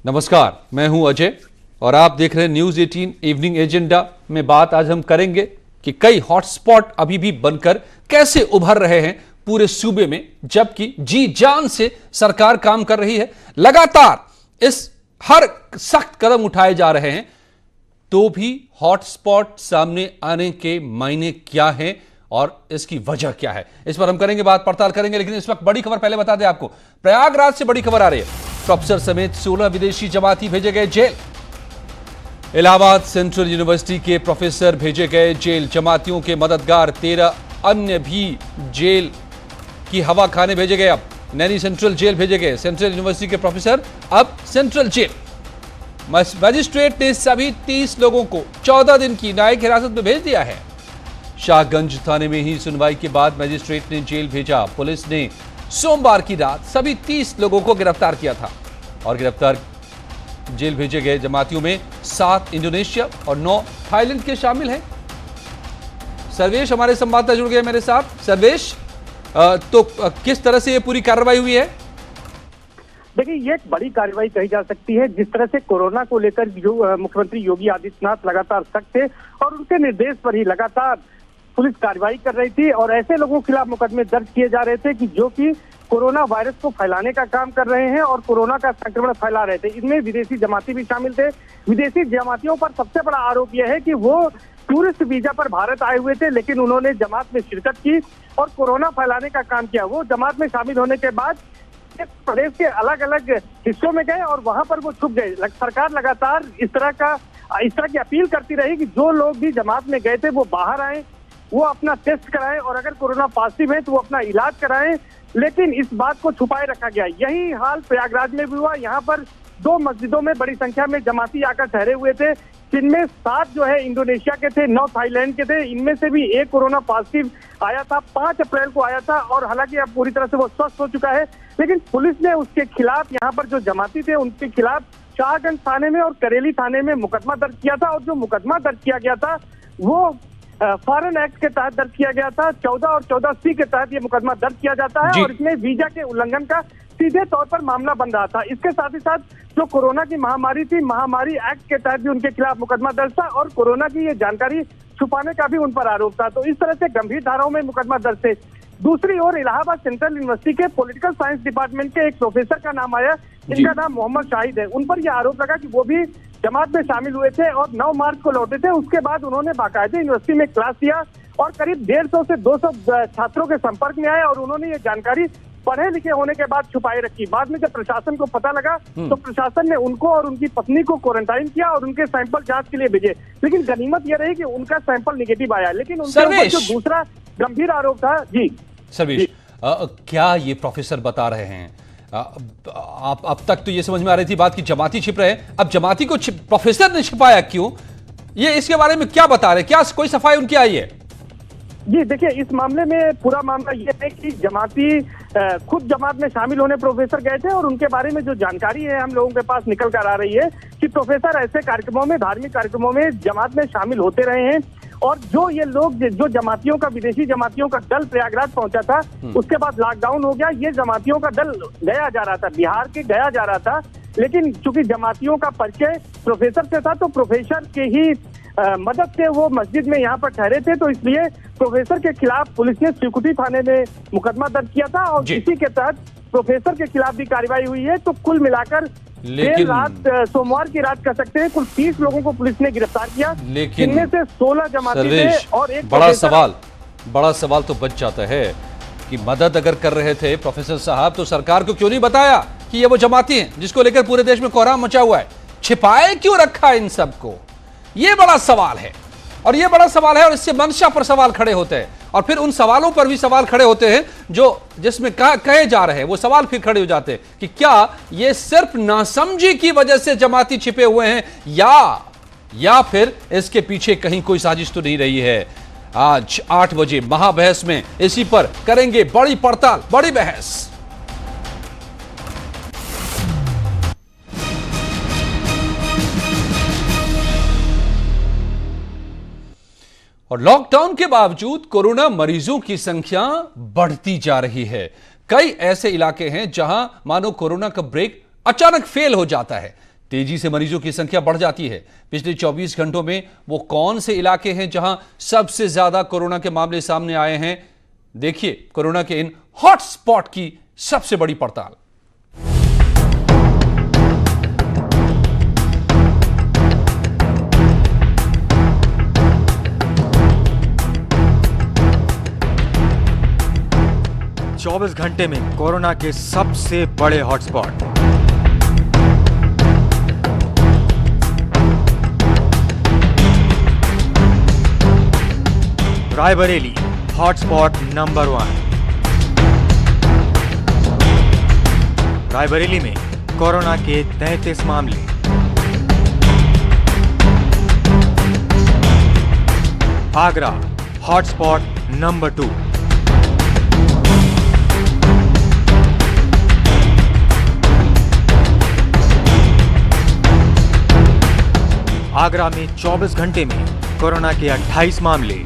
नमस्कार, मैं हूं अजय और आप देख रहे हैं न्यूज 18 इवनिंग एजेंडा में। बात आज हम करेंगे कि कई हॉटस्पॉट अभी भी बनकर कैसे उभर रहे हैं पूरे सूबे में, जबकि जी जान से सरकार काम कर रही है। लगातार इस हर सख्त कदम उठाए जा रहे हैं, तो भी हॉटस्पॉट सामने आने के मायने क्या हैं और इसकी वजह क्या है, इस पर हम करेंगे बात, पड़ताल करेंगे। लेकिन इस वक्त बड़ी खबर पहले बता दें आपको, प्रयागराज से बड़ी खबर आ रही है। प्रोफेसर समेत 16 विदेशी जमाती भेजे गए जेल। इलाहाबाद सेंट्रल यूनिवर्सिटी के प्रोफेसर भेजे गए जेल। जमातियों के मददगार 13 अन्य भी जेल की हवा खाने भेजे गए। अब नैनी सेंट्रल जेल भेजे गए। सेंट्रल यूनिवर्सिटी के प्रोफेसर अब सेंट्रल जेल। मजिस्ट्रेट ने सभी 30 लोगों को 14 दिन की न्यायिक हिरासत में भेज दिया है। शाहगंज थाने में ही सुनवाई के बाद मजिस्ट्रेट ने जेल भेजा। पुलिस ने सोमवार की रात सभी 30 लोगों को गिरफ्तार किया था और गिरफ्तार जेल भेजे गए जमातियों में 7 इंडोनेशिया और 9 थाईलैंड के शामिल हैं। सर्वेश हमारे संवाददाता जुड़ गए मेरे साथ। सर्वेश, तो किस तरह से ये पूरी कार्रवाई हुई है? देखिए, ये एक बड़ी कार्रवाई कही जा सकती है। जिस तरह से कोरोना को लेकर जो मुख्यमंत्री योगी आदित्यनाथ लगातार सख्त थे और उनके निर्देश पर ही लगातार पुलिस कार्रवाई कर रही थी और ऐसे लोगों के खिलाफ मुकदमे दर्ज किए जा रहे थे कि जो कि कोरोना वायरस को फैलाने का काम कर रहे हैं और कोरोना का संक्रमण फैला रहे थे। इनमें विदेशी जमाती भी शामिल थे। विदेशी जमातियों पर सबसे बड़ा आरोप यह है कि वो टूरिस्ट वीजा पर भारत आए हुए थे, लेकिन उन्होंने जमात में शिरकत की और कोरोना फैलाने का काम किया। वो जमात में शामिल होने के बाद प्रदेश के अलग अलग हिस्सों में गए और वहां पर वो छुप गए। सरकार लगातार इस तरह की अपील करती रही कि जो लोग भी जमात में गए थे वो बाहर आए, वो अपना टेस्ट कराएं और अगर कोरोना पॉजिटिव है तो वो अपना इलाज कराएं, लेकिन इस बात को छुपाए रखा गया। यही हाल प्रयागराज में भी हुआ। यहाँ पर 2 मस्जिदों में बड़ी संख्या में जमाती आकर ठहरे हुए थे, जिनमें 7 जो है इंडोनेशिया के थे, 9 थाईलैंड के थे। इनमें से भी 1 कोरोना पॉजिटिव आया था, 5 अप्रैल को आया था और हालांकि अब पूरी तरह से वो स्वस्थ हो चुका है। लेकिन पुलिस ने उसके खिलाफ, यहाँ पर जो जमाती थे उनके खिलाफ शाहगंज थाने में और करेली थाने में मुकदमा दर्ज किया था और जो मुकदमा दर्ज किया गया था वो फॉरेन एक्ट के तहत दर्ज किया गया था। 14 और 14C के तहत ये मुकदमा दर्ज किया जाता है और इसमें वीजा के उल्लंघन का सीधे तौर पर मामला बन रहा था। इसके साथ ही साथ जो कोरोना की महामारी थी, महामारी एक्ट के तहत भी उनके खिलाफ मुकदमा दर्ज था और कोरोना की ये जानकारी छुपाने का भी उन पर आरोप था। तो इस तरह से गंभीर धाराओं में मुकदमा दर्ज थे। दूसरी ओर इलाहाबाद सेंट्रल यूनिवर्सिटी के पॉलिटिकल साइंस डिपार्टमेंट के एक प्रोफेसर का नाम आया, जिनका नाम मोहम्मद शाहिद है। उन पर यह आरोप लगा कि वो भी जमात में शामिल हुए थे और 9 मार्च को लौटे थे। उसके बाद उन्होंने बाकायदे यूनिवर्सिटी में क्लास दिया और करीब 150 से 200 छात्रों के संपर्क में आए और उन्होंने ये जानकारी पढ़े लिखे होने के बाद छुपाए रखी। बाद में जब प्रशासन को पता लगा तो प्रशासन ने उनको और उनकी पत्नी को क्वारंटाइन किया और उनके सैंपल जांच के लिए भेजे। लेकिन गनीमत यह रही कि उनका सैंपल निगेटिव आया। लेकिन उनके ऊपर जो दूसरा गंभीर आरोप था, जी सर्वेश, क्या ये प्रोफेसर बता रहे हैं, आप अब तक तो ये समझ में आ रही थी बात की जमाती छिप रहे हैं, अब जमाती को प्रोफेसर ने छिपाया क्यों, ये इसके बारे में क्या बता रहे हैं? क्या कोई सफाई उनकी आई है? जी देखिए, इस मामले में पूरा मामला ये है कि जमाती खुद जमात में शामिल होने प्रोफेसर गए थे और उनके बारे में जो जानकारी है हम लोगों के पास निकल कर आ रही है कि प्रोफेसर ऐसे कार्यक्रमों में, धार्मिक कार्यक्रमों में जमात में शामिल होते रहे हैं और जो ये लोग, जो जमातियों का, विदेशी जमातियों का दल प्रयागराज पहुंचा था, उसके बाद लॉकडाउन हो गया। ये जमातियों का दल गया जा रहा था, बिहार के गया जा रहा था, लेकिन चूंकि जमातियों का परिचय प्रोफेसर से था तो प्रोफेसर के ही मदद से वो मस्जिद में यहाँ पर ठहरे थे, तो इसलिए प्रोफेसर के खिलाफ पुलिस ने सिकुटी थाने में मुकदमा दर्ज किया था और इसी के तहत प्रोफेसर के खिलाफ भी कार्रवाई हुई है। तो कुल मिलाकर देर रात, सोमवार की रात कह सकते हैं, कुल 30 लोगों को पुलिस ने गिरफ्तार किया, जिनमें से 16 जमाती थे और एक बड़ा सवाल तो बच जाता है कि मदद अगर कर रहे थे प्रोफेसर साहब तो सरकार को क्यों नहीं बताया कि ये वो जमाती हैं जिसको लेकर पूरे देश में कोहराम मचा हुआ है? छिपाए क्यों रखा इन सबको? ये बड़ा सवाल है और ये बड़ा सवाल है और इससे मंशा पर सवाल खड़े होते हैं और फिर उन सवालों पर भी सवाल खड़े होते हैं जो जिसमें कहे जा रहे हैं, वो सवाल फिर खड़े हो जाते हैं कि क्या ये सिर्फ नासमझी की वजह से जमाती छिपे हुए हैं या फिर इसके पीछे कहीं कोई साजिश तो नहीं रही है। आज 8 बजे महाबहस में इसी पर करेंगे बड़ी पड़ताल, बड़ी बहस। और लॉकडाउन के बावजूद कोरोना मरीजों की संख्या बढ़ती जा रही है। कई ऐसे इलाके हैं जहां मानो कोरोना का ब्रेक अचानक फेल हो जाता है। तेजी से मरीजों की संख्या बढ़ जाती है। पिछले 24 घंटों में वो कौन से इलाके हैं जहां सबसे ज्यादा कोरोना के मामले सामने आए हैं? देखिए कोरोना के इन हॉटस्पॉट की सबसे बड़ी पड़ताल। चौबीस घंटे में कोरोना के सबसे बड़े hotspot. Raebareli hotspot number 1। Raebareli में कोरोना के 33 मामले। Agra hotspot number 2। आगरा में 24 घंटे में कोरोना के 28 मामले।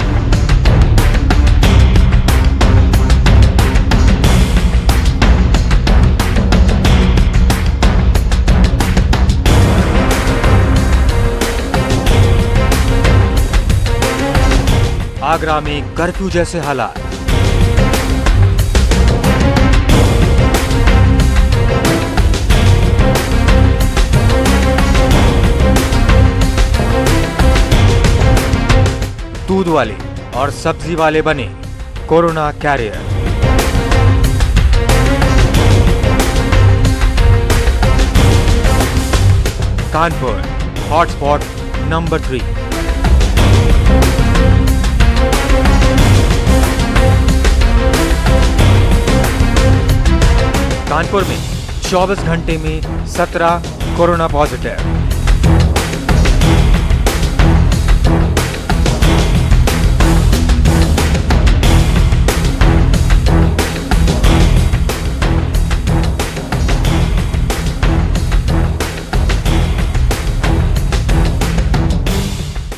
आगरा में कर्फ्यू जैसे हालात। दूध वाले और सब्जी वाले बने corona carrier. Kanpur hotspot number 3। Kanpur में 24 घंटे में 17 कोरोना पॉजिटिव।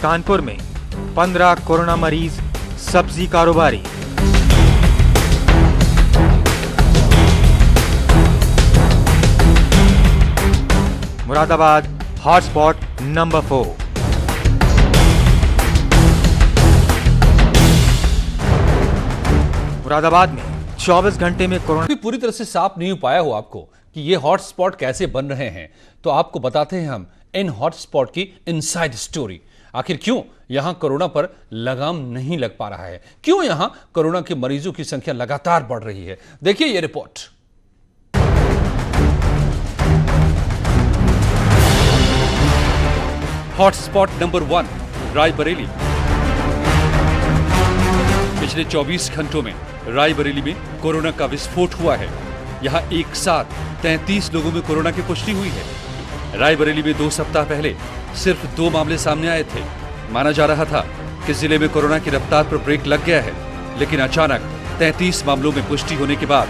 कानपुर में 15 कोरोना मरीज सब्जी कारोबारी। Moradabad hotspot number 4। मुरादाबाद में 24 घंटे में कोरोना भी पूरी तरह से साफ नहीं हो पाया हो आपको कि ये हॉटस्पॉट कैसे बन रहे हैं, तो आपको बताते हैं हम इन हॉटस्पॉट की इनसाइड स्टोरी। आखिर क्यों यहां कोरोना पर लगाम नहीं लग पा रहा है, क्यों यहां कोरोना के मरीजों की संख्या लगातार बढ़ रही है? देखिए यह रिपोर्ट। Hotspot number 1 Raebareli. पिछले 24 घंटों में रायबरेली में कोरोना का विस्फोट हुआ है। यहां एक साथ 33 लोगों में कोरोना की पुष्टि हुई है। रायबरेली में 2 सप्ताह पहले सिर्फ 2 मामले सामने आए थे। माना जा रहा था कि जिले में कोरोना की रफ्तार पर ब्रेक लग गया है, लेकिन अचानक 33 मामलों में पुष्टि होने के बाद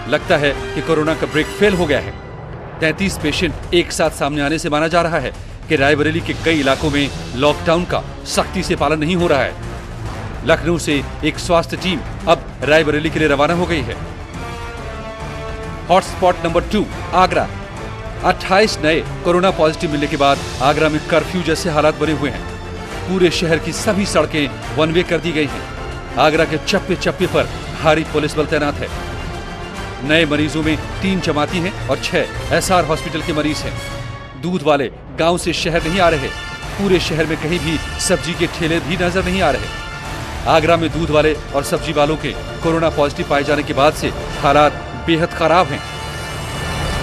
लगता है कि कोरोना का ब्रेक फेल हो गया है। 33 पेशेंट एक साथ सामने आने से माना जा रहा है कि रायबरेली के कई इलाकों में लॉकडाउन का सख्ती से पालन नहीं हो रहा है। लखनऊ से एक स्वास्थ्य टीम अब रायबरेली के लिए रवाना हो गई है। Hotspot number 2 Agra. 28 नए कोरोना पॉजिटिव मिलने के बाद आगरा में कर्फ्यू जैसे हालात बने हुए हैं। पूरे शहर की सभी सड़कें वन वे कर दी गई हैं। आगरा के चप्पे चप्पे पर भारी पुलिस बल तैनात है। नए मरीजों में 3 जमाती हैं और 6 एसआर हॉस्पिटल के मरीज हैं। दूध वाले गांव से शहर नहीं आ रहे। पूरे शहर में कहीं भी सब्जी के ठेले भी नजर नहीं आ रहे। आगरा में दूध वाले और सब्जी वालों के कोरोना पॉजिटिव पाए जाने के बाद से हालात बेहद खराब हैं।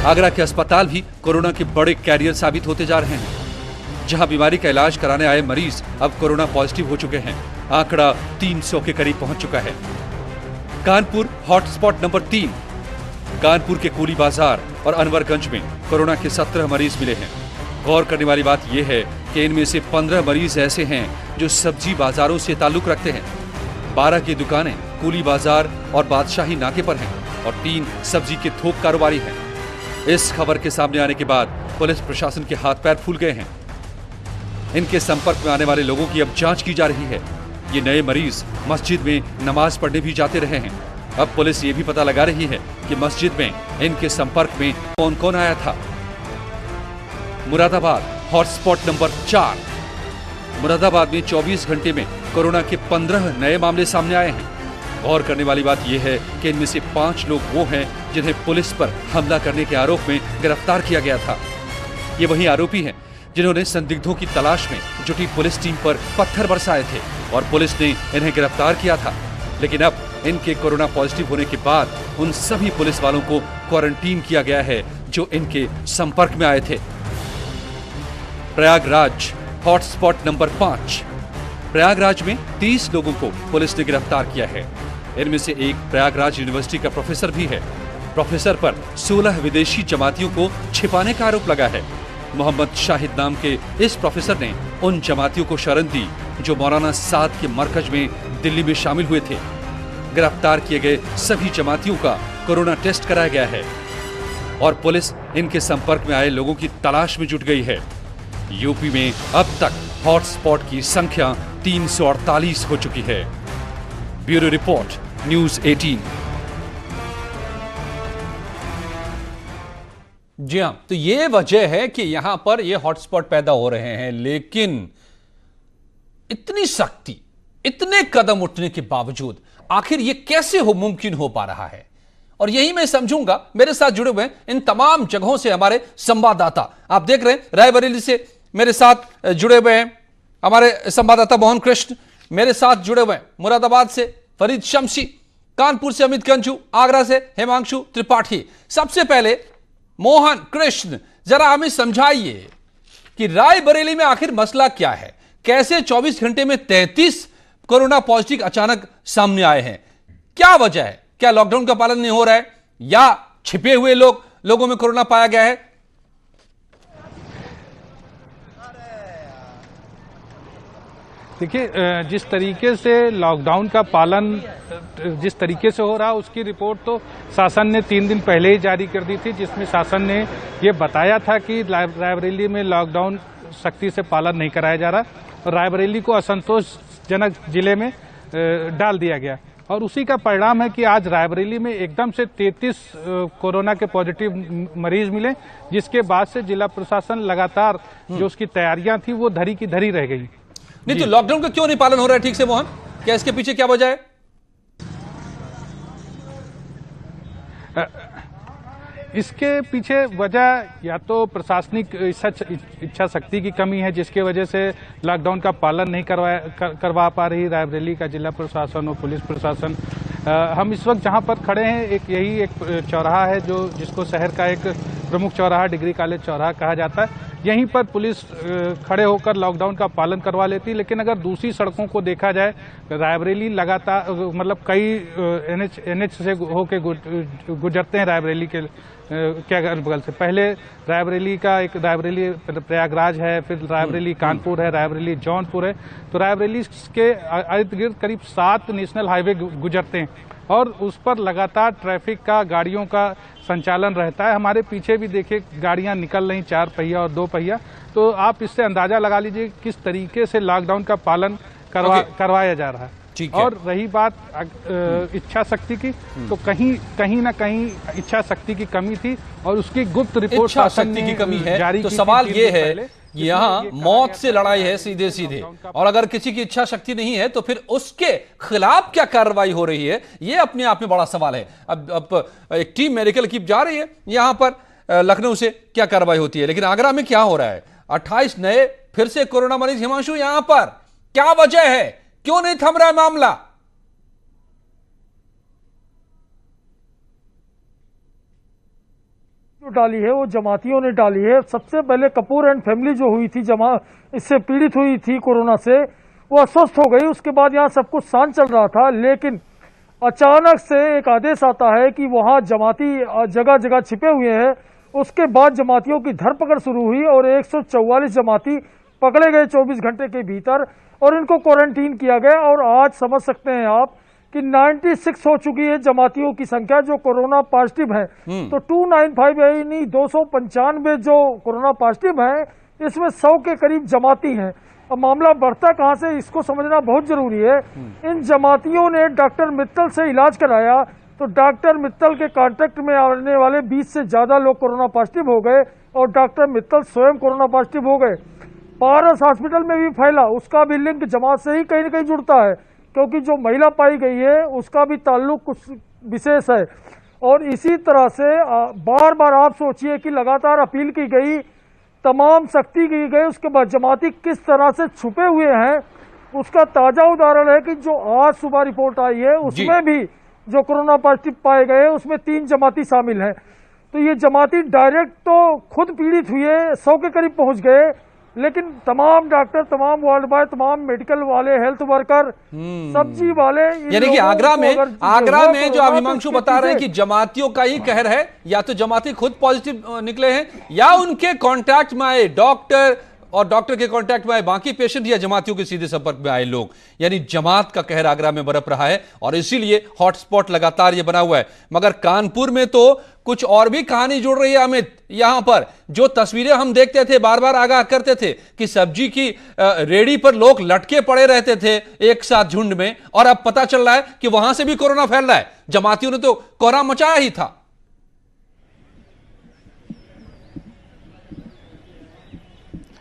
आगरा के अस्पताल भी कोरोना के बड़े कैरियर साबित होते जा रहे हैं। जहां बीमारी का इलाज कराने आए मरीज अब कोरोना पॉजिटिव हो चुके हैं। आंकड़ा 300 के करीब पहुंच चुका है। Kanpur hotspot number 3। कानपुर के कुली बाजार और अनवरगंज में कोरोना के 17 मरीज मिले हैं। गौर करने वाली बात यह है कि इनमें से 15 मरीज ऐसे हैं जो सब्जी बाजारों से ताल्लुक रखते हैं। 12 की दुकानें कुली बाजार और बादशाही नाके पर हैं और 3 सब्जी के थोक कारोबारी हैं। इस खबर के सामने आने के बाद पुलिस प्रशासन के हाथ पैर फूल गए हैं। इनके संपर्क में आने वाले लोगों की अब जांच की जा रही है। ये नए मरीज मस्जिद में नमाज पढ़ने भी जाते रहे हैं। अब पुलिस ये भी पता लगा रही है कि मस्जिद में इनके संपर्क में कौन कौन आया था। Moradabad hotspot number 4। मुरादाबाद में 24 घंटे में कोरोना के 15 नए मामले सामने आए हैं। गौर करने वाली बात यह है कि इनमें से 5 लोग वो हैं जिन्हें पुलिस पर हमला करने के आरोप में गिरफ्तार किया गया था। ये वही आरोपी हैं जिन्होंने संदिग्धों की तलाश में जुटी पुलिस टीम पर पत्थर बरसाए थे और पुलिस ने इन्हें गिरफ्तार किया था। लेकिन अब इनके कोरोना पॉजिटिव होने के बाद उन सभी पुलिस वालों को क्वारंटीन किया गया है जो इनके संपर्क में आए थे। Prayagraj hotspot number 5। प्रयागराज में 30 लोगों को पुलिस ने गिरफ्तार किया है। इनमें से एक प्रयागराज यूनिवर्सिटी का प्रोफेसर भी है। प्रोफेसर पर 16 विदेशी जमातियों को छिपाने का आरोप लगा है। मोहम्मद शाहिद नाम के इस प्रोफेसर ने उन जमातियों को शरण दी जो मौलाना साद के मरकज में दिल्ली में शामिल हुए थे। गिरफ्तार किए गए सभी जमातियों का कोरोना टेस्ट कराया गया है और पुलिस इनके संपर्क में आए लोगों की तलाश में जुट गई है। यूपी में अब तक हॉटस्पॉट की संख्या 348 हो चुकी है। Bureau report, news 18। जी हां, तो ये वजह है कि यहां पर ये हॉटस्पॉट पैदा हो रहे हैं। लेकिन इतनी सख्ती, इतने कदम उठने के बावजूद आखिर ये कैसे मुमकिन हो पा रहा है? और यही मैं समझूंगा। मेरे साथ जुड़े हुए इन तमाम जगहों से हमारे संवाददाता, आप देख रहे हैं रायबरेली से मेरे साथ जुड़े हुए हैं हमारे संवाददाता मोहन कृष्ण, मेरे साथ जुड़े हुए हैं मुरादाबाद से फरीद शमशी, कानपुर से अमित कंजू, आगरा से हिमांशु त्रिपाठी। सबसे पहले मोहन कृष्ण, जरा हमें समझाइए कि रायबरेली में आखिर मसला क्या है? कैसे 24 घंटे में 33 कोरोना पॉजिटिव अचानक सामने आए हैं? क्या वजह है? क्या लॉकडाउन का पालन नहीं हो रहा है या छिपे हुए लोगों में कोरोना पाया गया है? देखिए, जिस तरीके से लॉकडाउन का पालन जिस तरीके से हो रहा उसकी रिपोर्ट तो शासन ने 3 दिन पहले ही जारी कर दी थी, जिसमें शासन ने ये बताया था कि रायबरेली में लॉकडाउन सख्ती से पालन नहीं कराया जा रहा और रायबरेली को असंतोषजनक जिले में डाल दिया गया। और उसी का परिणाम है कि आज रायबरेली में एकदम से 33 कोरोना के पॉजिटिव मरीज मिले, जिसके बाद से जिला प्रशासन लगातार जो उसकी तैयारियां थी वो धरी की धरी रह गई। नहीं तो लॉकडाउन का क्यों नहीं पालन हो रहा है ठीक से मोहन? क्या इसके पीछे क्या वजह है? इसके पीछे वजह या तो प्रशासनिक इच्छा शक्ति की कमी है, जिसके वजह से लॉकडाउन का पालन नहीं करवा पा रही रायबरेली का जिला प्रशासन और पुलिस प्रशासन। हम इस वक्त जहां पर खड़े हैं एक चौराहा है जिसको शहर का एक प्रमुख चौराहा डिग्री कॉलेज चौराहा कहा जाता है। यहीं पर पुलिस खड़े होकर लॉकडाउन का पालन करवा लेती, लेकिन अगर दूसरी सड़कों को देखा जाए, रायबरेली लगातार मतलब कई एनएच से होके गुजरते हैं रायबरेली के अगल बगल से। पहले रायबरेली प्रयागराज है, फिर रायबरेली कानपुर है, रायबरेली जौनपुर है। तो रायबरेली के इर्द गिर्द करीब 7 नेशनल हाईवे गुजरते हैं और उस पर लगातार ट्रैफिक का, गाड़ियों का संचालन रहता है। हमारे पीछे भी देखिए गाड़ियां निकल रही, 4 पहिया और 2 पहिया। तो आप इससे अंदाजा लगा लीजिए किस तरीके से लॉकडाउन का पालन करवाया जा रहा है। और रही बात इच्छा शक्ति की, तो कहीं ना कहीं इच्छा शक्ति की कमी थी और उसकी गुप्त रिपोर्ट इच्छा शक्ति की कमी है। तो सवाल ये है, यहाँ मौत से लड़ाई है सीधे, और अगर किसी की इच्छा शक्ति नहीं है तो फिर उसके खिलाफ क्या कार्रवाई हो रही है, ये अपने आप में बड़ा सवाल है। अब एक टीम मेडिकल की जा रही है यहाँ पर लखनऊ से, क्या कार्रवाई होती है? लेकिन आगरा में क्या हो रहा है? 28 नए फिर से कोरोना मरीज। हिमांशु, यहाँ पर क्या वजह है? क्यों नहीं थम रहा है मामला? जो डाली है वो जमातियों ने डाली है। सबसे पहले कपूर एंड फैमिली जो हुई थी, इससे पीड़ित हुई थी कोरोना से, वो अस्वस्थ हो गई। उसके बाद यहाँ सब कुछ शांत चल रहा था, लेकिन अचानक से एक आदेश आता है कि वहाँ जमाती जगह जगह छिपे हुए हैं। उसके बाद जमातियों की धरपकड़ शुरू हुई और 144 जमाती पकड़े गए 24 घंटे के भीतर और इनको क्वारंटीन किया गया। और आज समझ सकते हैं आप कि 96 हो चुकी है जमातियों की संख्या जो कोरोना पॉजिटिव है। तो 295 है, नहीं 295 जो कोरोना पॉजिटिव है, इसमें 100 के करीब जमाती हैं। अब मामला बढ़ता कहां से, इसको समझना बहुत जरूरी है। इन जमातियों ने डॉक्टर मित्तल से इलाज कराया, तो डॉक्टर मित्तल के कांटेक्ट में आने वाले 20 से ज्यादा लोग कोरोना पॉजिटिव हो गए। और डॉक्टर मित्तल स्वयं कोरोना पॉजिटिव हो गए। पारस हॉस्पिटल में भी फैला, उसका भी लिंक जमात से ही कहीं न कहीं जुड़ता है, क्योंकि जो महिला पाई गई है उसका भी ताल्लुक कुछ विशेष है। और इसी तरह से बार बार आप सोचिए कि लगातार अपील की गई, तमाम सख्ती की गई, उसके बाद जमाती किस तरह से छुपे हुए हैं। उसका ताजा उदाहरण है कि जो आज सुबह रिपोर्ट आई है उसमें भी जो कोरोना पॉजिटिव पाए गए उसमें 3 जमाती शामिल हैं। तो ये जमाती डायरेक्ट तो खुद पीड़ित हुए, 100 के करीब पहुंच गए, लेकिन तमाम डॉक्टर, तमाम वार्ड बॉय, तमाम मेडिकल वाले, हेल्थ वर्कर, सब्जी वाले, यानी कि आगरा में जो हिमांशु बता रहे हैं कि जमातियों का ही कहर है, या तो जमाती खुद पॉजिटिव निकले हैं या उनके कांटेक्ट में आए डॉक्टर और डॉक्टर के कांटेक्ट में आए बाकी पेशेंट या जमातियों के सीधे संपर्क में आए लोग। यानी जमात का कहर आगरा में बरप रहा है और इसीलिए हॉटस्पॉट लगातार ये बना हुआ है। मगर कानपुर में तो कुछ और भी कहानी जुड़ रही है अमित। यहां पर जो तस्वीरें हम देखते थे, बार बार आगाह करते थे कि सब्जी की रेडी पर लोग लटके पड़े रहते थे एक साथ झुंड में, और अब पता चल रहा है कि वहां से भी कोरोना फैल रहा है। जमातियों ने तो कोहराम मचाया ही था।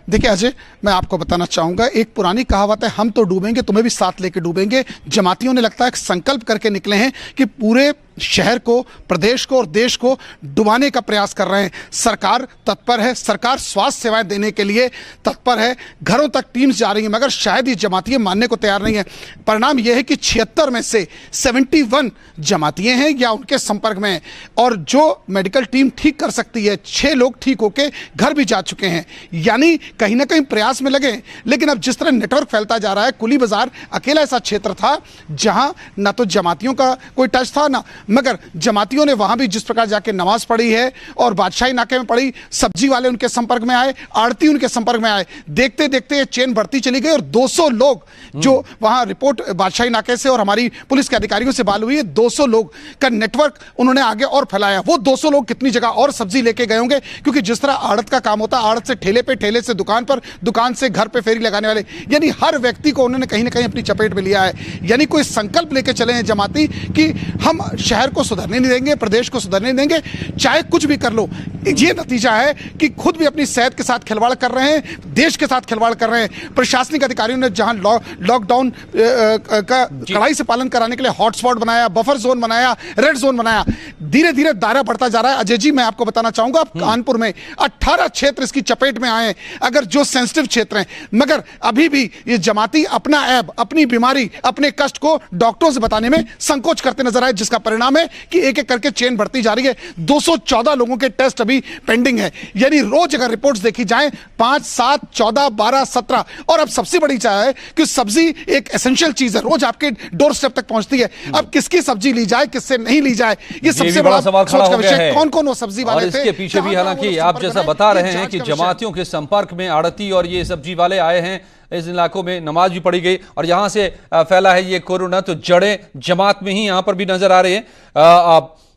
देखिए अजय, मैं आपको बताना चाहूंगा, एक पुरानी कहावत है, हम तो डूबेंगे तुम्हें भी साथ लेके डूबेंगे। जमातियों ने लगता है संकल्प करके निकले हैं कि पूरे शहर को, प्रदेश को और देश को डुबाने का प्रयास कर रहे हैं। सरकार तत्पर है, सरकार स्वास्थ्य सेवाएं देने के लिए तत्पर है, घरों तक टीम्स जा रही हैं, मगर शायद ये जमातियां मानने को तैयार नहीं है। परिणाम यह है कि 76 में से 71 जमातियां हैं या उनके संपर्क में हैं, और जो मेडिकल टीम ठीक कर सकती है, 6 लोग ठीक होके घर भी जा चुके हैं। यानी कहीं ना कहीं प्रयास में लगे। लेकिन अब जिस तरह नेटवर्क फैलता जा रहा है, कुली बाजार अकेला ऐसा क्षेत्र था जहां ना तो जमातियों का कोई टच था, ना मगर जमातियों ने वहां भी जिस प्रकार जाके नमाज पढ़ी है और बादशाही नाके में पढ़ी, सब्जी वाले उनके संपर्क में आए, आड़ती उनके संपर्क में आए, देखते देखते चेन बढ़ती चली गई और 200 लोग जो वहां रिपोर्ट बादशाही नाके से और हमारी पुलिस के अधिकारियों से बात हुई है, 200 लोग का नेटवर्क उन्होंने आगे और फैलाया। वो 200 लोग कितनी जगह और सब्जी लेके गए होंगे, क्योंकि जिस तरह आड़त का काम होता है, आड़त से ठेले पे, ठेले से दुकान पर, दुकान से घर पे फेरी लगाने वाले, यानी हर व्यक्ति को उन्होंने कहीं ना कहीं अपनी चपेट में लिया है। यानी कोई संकल्प लेके चले हैं जमाती कि हम शहर को सुधरने नहीं देंगे, प्रदेश को सुधरने नहीं देंगे, चाहे कुछ भी कर लो। ये नतीजा है कि खुद भी अपनी सेहत के साथ खिलवाड़ कर रहे हैं, देश के साथ खिलवाड़ कर रहे हैं। प्रशासनिक अधिकारियों ने जहां लॉकडाउन का कड़ाई से पालन कराने के लिए हॉटस्पॉट बनाया, बफर जोन बनाया, रेड जोन बनाया, धीरे धीरे दायरा बढ़ता जा रहा है। अजय जी, मैं आपको बताना चाहूंगा, कानपुर में 18 क्षेत्र इसकी चपेट में आए, अगर जो सेंसिटिव क्षेत्र हैं, मगर अभी भी ये जमाती अपना ऐब, अपनी बीमारी, अपने कष्ट को डॉक्टरों से बताने में संकोच करते नजर आए, जिसका परिणाम है कि एक एक करके चेन बढ़ती जा रही है। 214 लोगों के टेस्ट अभी पेंडिंग है। यानी रोज अगर रिपोर्ट्स देखी जाए 5, 7, 14, 12, 17, और अब सबसे बड़ी चाह है कि सब्जी एक एसेंशियल चीज है, रोज आपके डोर स्टेप तक पहुंचती है। अब किसकी सब्जी ली जाए, किससे नहीं ली जाए, ये सबसे बड़ा सवाल खड़ा हो गया है। कौन कौन वो सब्जी वाले थे, इसके पीछे भी हालांकि आप जैसा बता रहे हैं कि जमातियों के संपर्क में आड़ती और ये सब्जी वाले आए हैं, इस इलाकों में नमाज भी पढ़ी गई और यहां से फैला है ये कोरोना। तो जड़ें जमात में ही यहां पर भी नजर आ रही है।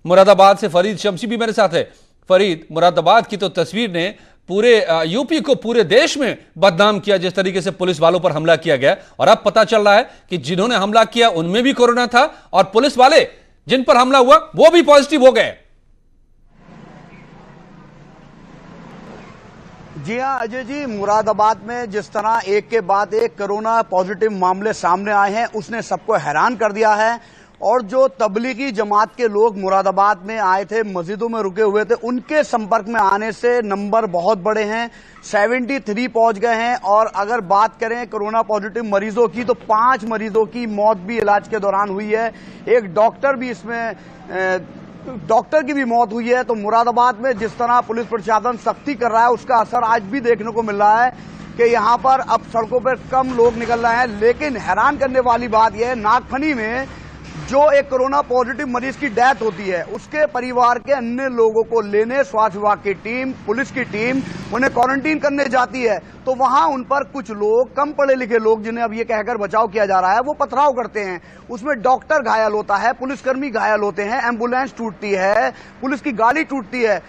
मुरादाबाद से फरीद शमसी भी मेरे साथ है। फरीद, मुरादाबाद की तो तस्वीर ने पूरे यूपी को, पूरे देश में बदनाम किया, जिस तरीके से पुलिस वालों पर हमला किया गया, और अब पता चल रहा है कि जिन्होंने हमला किया उनमें भी कोरोना था और पुलिस वाले जिन पर हमला हुआ वो भी पॉजिटिव हो गए। जी हाँ अजय जी, मुरादाबाद में जिस तरह एक के बाद एक कोरोना पॉजिटिव मामले सामने आए हैं, उसने सबको हैरान कर दिया है। और जो तबलीगी जमात के लोग मुरादाबाद में आए थे, मस्जिदों में रुके हुए थे, उनके संपर्क में आने से नंबर बहुत बड़े हैं, 73 पहुंच गए हैं। और अगर बात करें कोरोना पॉजिटिव मरीजों की, तो 5 मरीजों की मौत भी इलाज के दौरान हुई है। एक डॉक्टर भी इसमें डॉक्टर की भी मौत हुई है। तो मुरादाबाद में जिस तरह पुलिस प्रशासन सख्ती कर रहा है, उसका असर आज भी देखने को मिल रहा है कि यहाँ पर अब सड़कों पर कम लोग निकल रहे हैं। लेकिन हैरान करने वाली बात यह है, नागफनी में जो एक कोरोना पॉजिटिव मरीज की डेथ होती है, उसके परिवार के अन्य लोगों को लेने स्वास्थ्य विभाग की टीम, पुलिस की टीम उन्हें क्वारंटीन करने जाती है, तो वहां उन पर कुछ लोग, कम पढ़े लिखे लोग, जिन्हें अब ये कहकर बचाव किया जा रहा है, वो पथराव करते हैं। उसमें डॉक्टर घायल होता है, पुलिसकर्मी घायल होते हैं, एम्बुलेंस टूटती है, पुलिस की गाड़ी टूटती है,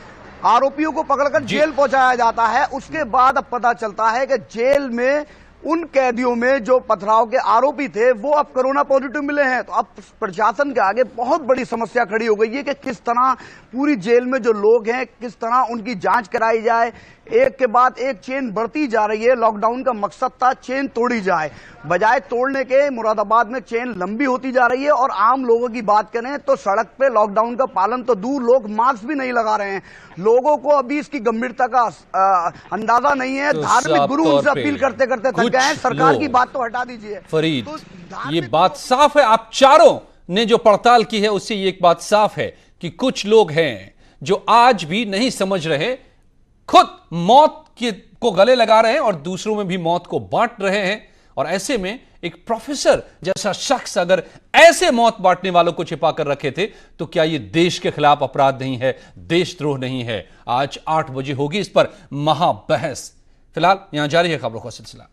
आरोपियों को पकड़कर जेल पहुंचाया जाता है। उसके बाद अब पता चलता है कि जेल में उन कैदियों में जो पथराव के आरोपी थे वो अब कोरोना पॉजिटिव मिले हैं। तो अब प्रशासन के आगे बहुत बड़ी समस्या खड़ी हो गई है कि किस तरह पूरी जेल में जो लोग हैं किस तरह उनकी जांच कराई जाए। एक के बाद एक चेन बढ़ती जा रही है। लॉकडाउन का मकसद था चेन तोड़ी जाए, बजाय तोड़ने के मुरादाबाद में चेन लंबी होती जा रही है। और आम लोगों की बात करें तो सड़क पे लॉकडाउन का पालन तो दूर, लोग मास्क भी नहीं लगा रहे हैं। लोगों को अभी इसकी गंभीरता का अंदाजा नहीं है। तो धार्मिक गुरु उनसे अपील करते करते थक गए हैं। सरकार की बात तो हटा दीजिए फरीद, तो ये बात साफ है, आप चारों ने जो पड़ताल की है उससे ये एक बात साफ है कि कुछ लोग हैं जो आज भी नहीं समझ रहे, खुद मौत को गले लगा रहे हैं और दूसरों में भी मौत को बांट रहे हैं। और ऐसे में एक प्रोफेसर जैसा शख्स अगर ऐसे मौत बांटने वालों को छिपा कर रखे थे तो क्या यह देश के खिलाफ अपराध नहीं है, देशद्रोह नहीं है? आज 8 बजे होगी इस पर महाबहस। फिलहाल यहां जारी है खबरों का सिलसिला।